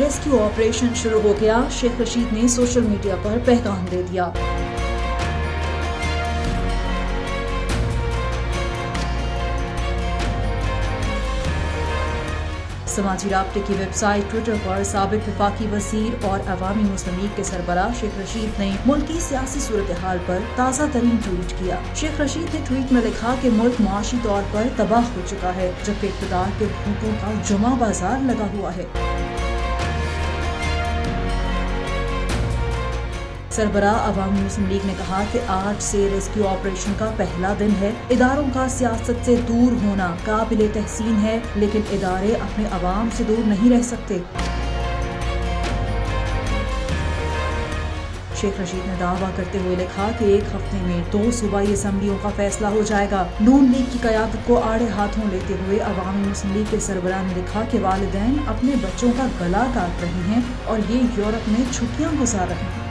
Rescue operation शुरू हो गया। शेख रशीद ने सोशल मीडिया पर पैगाम दे दिया। समाजी राब्ते की वेबसाइट ट्विटर पर साबिक वफाकी वजीर और अवामी मुस्लिम लीग के सरबराह शेख रशीद ने मुल्क की सियासी सूरत हाल पर ताज़ा तरीन ट्वीट किया। शेख रशीद ने ट्वीट में लिखा कि मुल्क मुआशी तौर पर तबाह हो चुका है, जबकि इक़्तिदार के भूतों का जुमा बाजार लगा हुआ है। सरबराह अवामी मुस्लिम लीग ने कहा कि आज से रेस्क्यू ऑपरेशन का पहला दिन है। इदारों का सियासत से दूर होना काबिल तहसीन है, लेकिन इदारे अपने अवाम से दूर नहीं रह सकते। शेख रशीद ने दावा करते हुए लिखा कि एक हफ्ते में 2 सूबाई असम्बलियों का फैसला हो जाएगा। नून लीग की क़यादत को आड़े हाथों लेते हुए अवामी मुस्लिम लीग के सरबराह ने लिखा कि वालिदैन अपने बच्चों का गला काट रहे हैं और ये यूरोप में छुट्टियां गुजार रहे हैं।